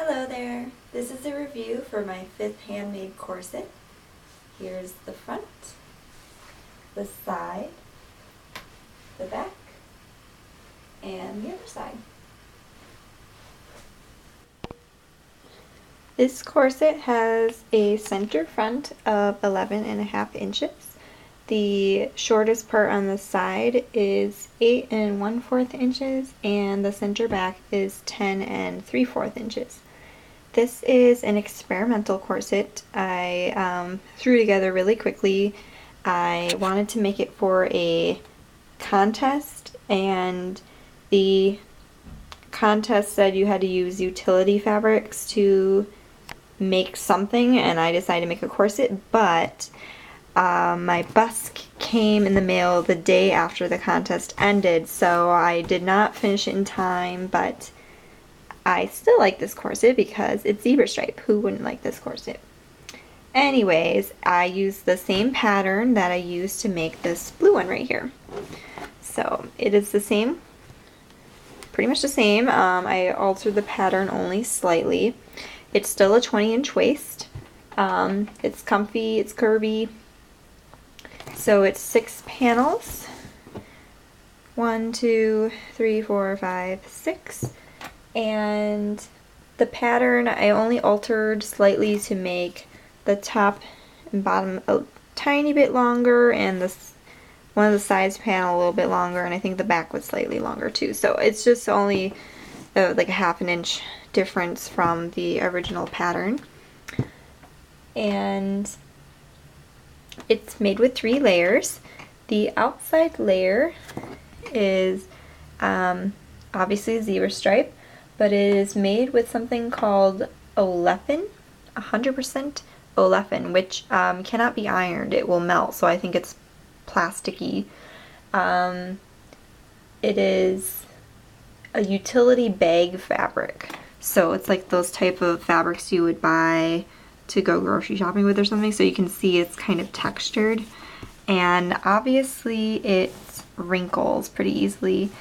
Hello there, this is a review for my 5th handmade corset. Here's the front, the side, the back, and the other side. This corset has a center front of 11.5 inches. The shortest part on the side is 8 1/4 inches and the center back is 10 3/4 inches. This is an experimental corset I threw together really quickly. I wanted to make it for a contest, and the contest said you had to use utility fabrics to make something, and I decided to make a corset, but my busk came in the mail the day after the contest ended, so I did not finish it in time, but I still like this corset because it's zebra stripe. Who wouldn't like this corset? Anyways, I used the same pattern that I used to make this blue one right here. So it is the same, pretty much the same. I altered the pattern only slightly. It's still a 20-inch waist. It's comfy, it's curvy. So it's 6 panels. 1, 2, 3, 4, 5, 6. And the pattern I only altered slightly to make the top and bottom a tiny bit longer, and this one of the sides panel a little bit longer, and I think the back was slightly longer too. So it's just only like a 1/2 inch difference from the original pattern. And it's made with 3 layers. The outside layer is obviously zebra stripe, but it is made with something called Olefin, 100% Olefin, which cannot be ironed. It will melt, so I think it's plasticky. It is a utility bag fabric, so it's like those type of fabrics you would buy to go grocery shopping with or something, so you can see it's kind of textured, and obviously it wrinkles pretty easily.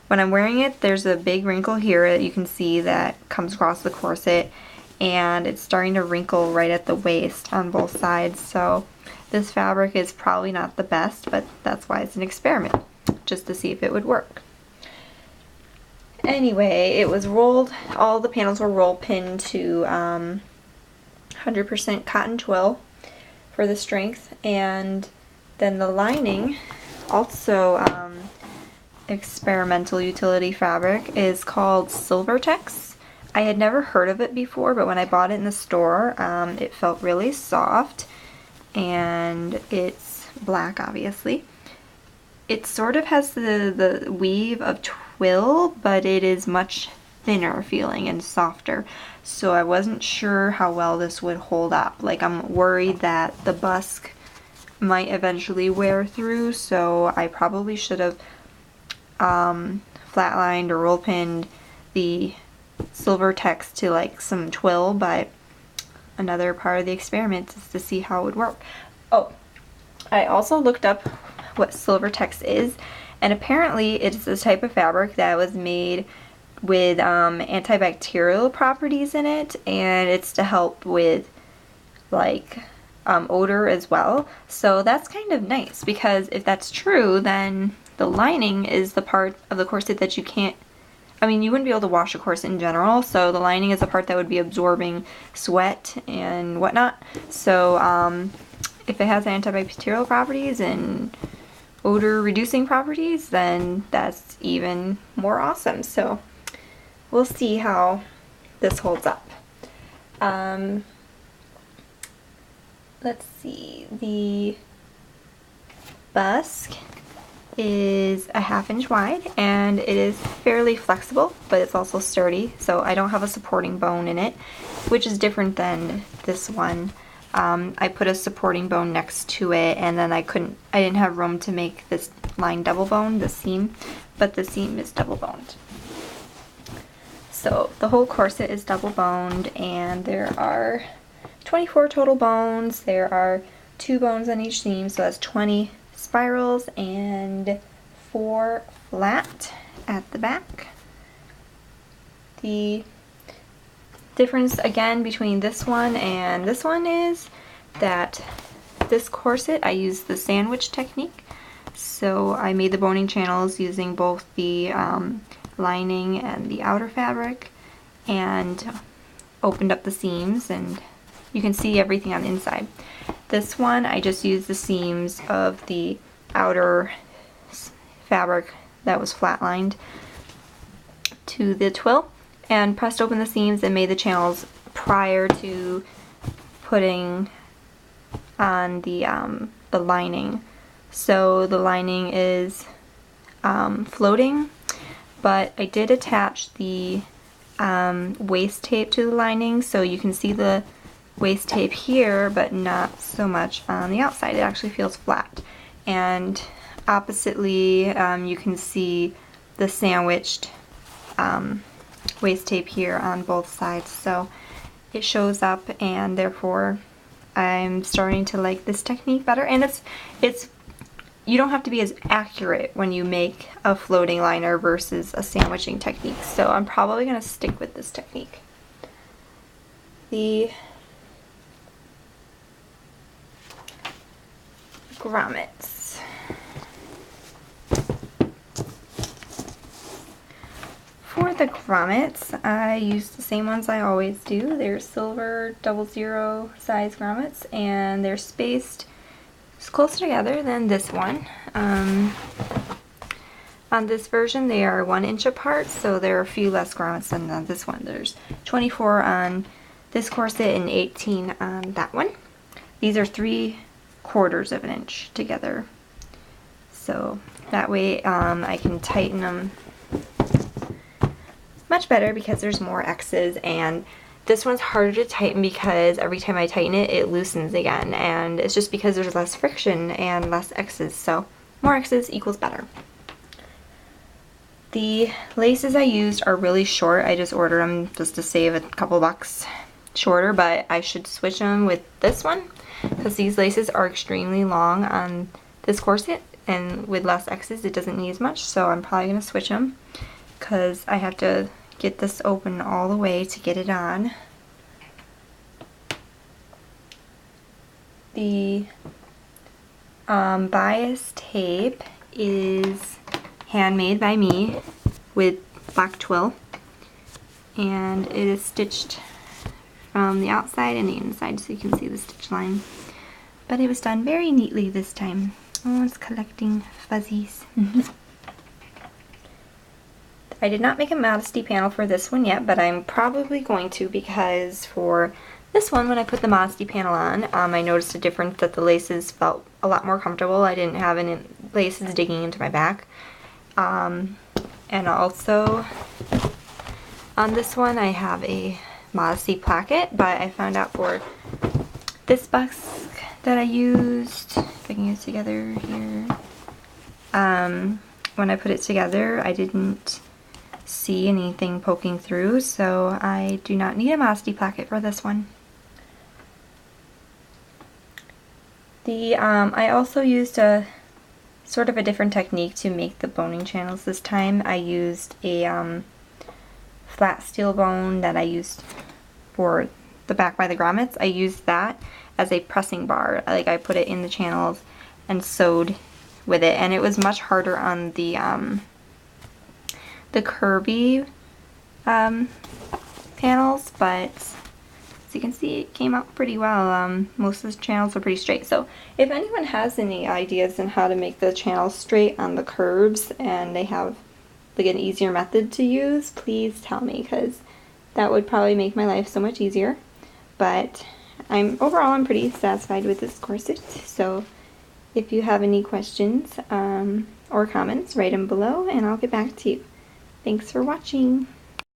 When I'm wearing it, there's a big wrinkle here that you can see that comes across the corset, and it's starting to wrinkle right at the waist on both sides. So this fabric is probably not the best, but that's why it's an experiment, just to see if it would work. Anyway, it was rolled, all the panels were roll pinned to 100% cotton twill for the strength, and then the lining, also experimental utility fabric, is called Silvertex. I had never heard of it before, but when I bought it in the store, it felt really soft, and it's black obviously. It sort of has the weave of Twill, but it is much thinner feeling and softer, so I wasn't sure how well this would hold up. Like, I'm worried that the busk might eventually wear through, so I probably should have flatlined or roll pinned the Silvertex to like some twill, but another part of the experiment is to see how it would work. Oh, I also looked up what Silvertex is, and apparently it's this type of fabric that was made with antibacterial properties in it, and it's to help with like odor as well. So that's kind of nice, because if that's true, then the lining is the part of the corset that you can't, I mean, you wouldn't be able to wash a corset in general, so the lining is the part that would be absorbing sweat and whatnot. So if it has antibacterial properties and odor reducing properties, then that's even more awesome. So we'll see how this holds up. Let's see, the busk is a 1/2 inch wide, and it is fairly flexible, but it's also sturdy, so I don't have a supporting bone in it, which is different than this one. I put a supporting bone next to it, and then I didn't have room to make this line double boned, the seam, but the seam is double boned. So the whole corset is double boned, and there are 24 total bones. There are 2 bones on each seam, so that's 20 spirals and 4 flat at the back. The difference again between this one and this one is that this corset I used the sandwich technique. So I made the boning channels using both the lining and the outer fabric, and opened up the seams, and you can see everything on the inside. This one I just used the seams of the outer fabric that was flat lined to the twill and pressed open the seams and made the channels prior to putting on the lining. So the lining is floating, but I did attach the waist tape to the lining, so you can see the waist tape here, but not so much on the outside. It actually feels flat. And oppositely, you can see the sandwiched waist tape here on both sides. So it shows up, and therefore I'm starting to like this technique better. And it's you don't have to be as accurate when you make a floating liner versus a sandwiching technique. So I'm probably going to stick with this technique. The grommets. For the grommets, I use the same ones I always do. They're silver 00 size grommets, and they're spaced closer together than this one. On this version they are 1 inch apart, so there are a few less grommets than on this one. There's 24 on this corset and 18 on that one. These are 3/4 of an inch together, so that way I can tighten them much better because there's more X's, and this one's harder to tighten because every time I tighten it, it loosens again, and it's just because there's less friction and less X's, so more X's equals better. The laces I used are really short. I just ordered them just to save a couple bucks shorter, but I should switch them with this one because these laces are extremely long on this corset, and with less X's it doesn't need as much, so I'm probably going to switch them because I have to get this open all the way to get it on. The bias tape is handmade by me with black twill, and it is stitched from the outside and the inside, so you can see the stitch line. But it was done very neatly this time. Oh, it's collecting fuzzies. I did not make a modesty panel for this one yet, but I'm probably going to, because for this one, when I put the modesty panel on, I noticed a difference that the laces felt a lot more comfortable. I didn't have any laces digging into my back. And also, on this one, I have a modesty placket, but I found out for this box that I used, if I can get it together here, when I put it together, I didn't see anything poking through, so I do not need a modesty placket for this one. I also used a sort of a different technique to make the boning channels this time. I used a flat steel bone that I used for the back by the grommets. I used that as a pressing bar. Like, I put it in the channels and sewed with it, and it was much harder on the curvy panels, but as you can see, it came out pretty well. Most of the channels are pretty straight, so if anyone has any ideas on how to make the channels straight on the curves and they have like an easier method to use, please tell me, because that would probably make my life so much easier. But overall I'm pretty satisfied with this corset, so if you have any questions or comments, write them below and I'll get back to you. Thanks for watching.